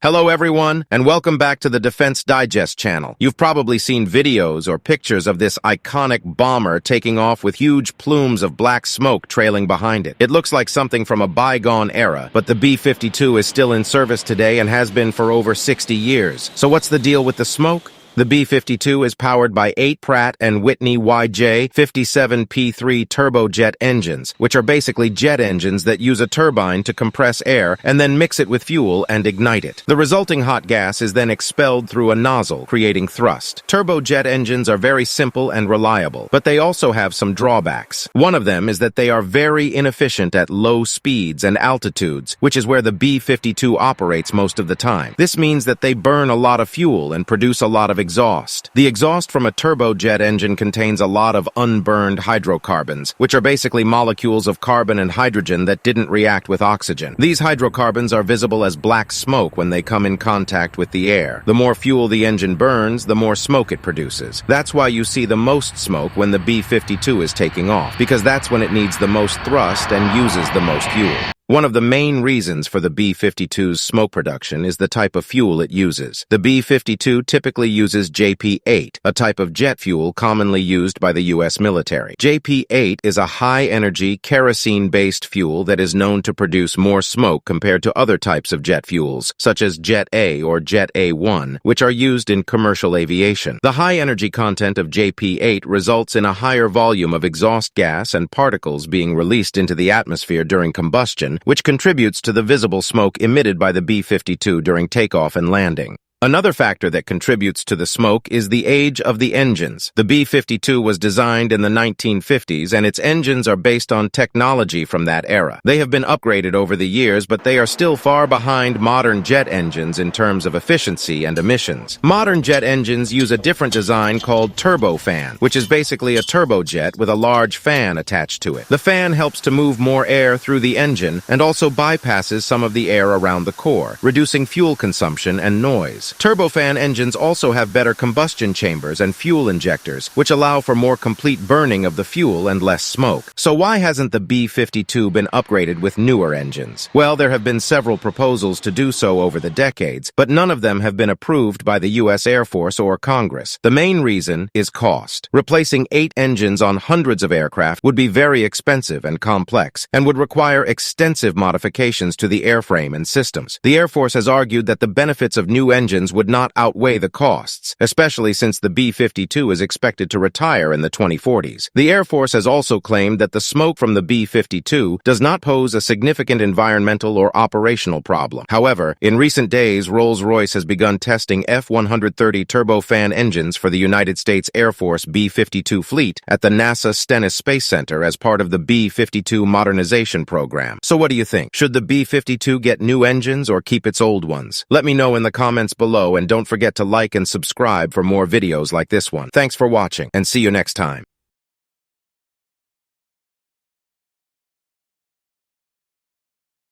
Hello everyone, and welcome back to the Defense Digest channel. You've probably seen videos or pictures of this iconic bomber taking off with huge plumes of black smoke trailing behind it. It looks like something from a bygone era, but the B-52 is still in service today and has been for over 60 years. So what's the deal with the smoke? The B-52 is powered by 8 Pratt Whitney YJ57-P-3 turbojet engines, which are basically jet engines that use a turbine to compress air and then mix it with fuel and ignite it. The resulting hot gas is then expelled through a nozzle, creating thrust. Turbojet engines are very simple and reliable, but they also have some drawbacks. One of them is that they are very inefficient at low speeds and altitudes, which is where the B-52 operates most of the time. This means that they burn a lot of fuel and produce a lot of exhaust. The exhaust from a turbojet engine contains a lot of unburned hydrocarbons, which are basically molecules of carbon and hydrogen that didn't react with oxygen. These hydrocarbons are visible as black smoke when they come in contact with the air. The more fuel the engine burns, the more smoke it produces. That's why you see the most smoke when the B-52 is taking off, because that's when it needs the most thrust and uses the most fuel. One of the main reasons for the B-52's smoke production is the type of fuel it uses. The B-52 typically uses JP-8, a type of jet fuel commonly used by the U.S. military. JP-8 is a high-energy, kerosene-based fuel that is known to produce more smoke compared to other types of jet fuels, such as Jet A or Jet A1, which are used in commercial aviation. The high-energy content of JP-8 results in a higher volume of exhaust gas and particles being released into the atmosphere during combustion, which contributes to the visible smoke emitted by the B-52 during takeoff and landing. Another factor that contributes to the smoke is the age of the engines. The B-52 was designed in the 1950s, and its engines are based on technology from that era. They have been upgraded over the years, but they are still far behind modern jet engines in terms of efficiency and emissions. Modern jet engines use a different design called turbofan, which is basically a turbojet with a large fan attached to it. The fan helps to move more air through the engine and also bypasses some of the air around the core, reducing fuel consumption and noise. Turbofan engines also have better combustion chambers and fuel injectors, which allow for more complete burning of the fuel and less smoke. So why hasn't the B-52 been upgraded with newer engines? Well, there have been several proposals to do so over the decades, but none of them have been approved by the U.S. Air Force or Congress. The main reason is cost. Replacing 8 engines on hundreds of aircraft would be very expensive and complex, and would require extensive modifications to the airframe and systems. The Air Force has argued that the benefits of new engines would not outweigh the costs, especially since the B-52 is expected to retire in the 2040s. The Air Force has also claimed that the smoke from the B-52 does not pose a significant environmental or operational problem. However, in recent days, Rolls-Royce has begun testing F-130 turbofan engines for the United States Air Force B-52 fleet at the NASA Stennis Space Center as part of the B-52 modernization program. So what do you think? Should the B-52 get new engines or keep its old ones? Let me know in the comments below, and don't forget to like and subscribe for more videos like this one. Thanks for watching, and see you next time.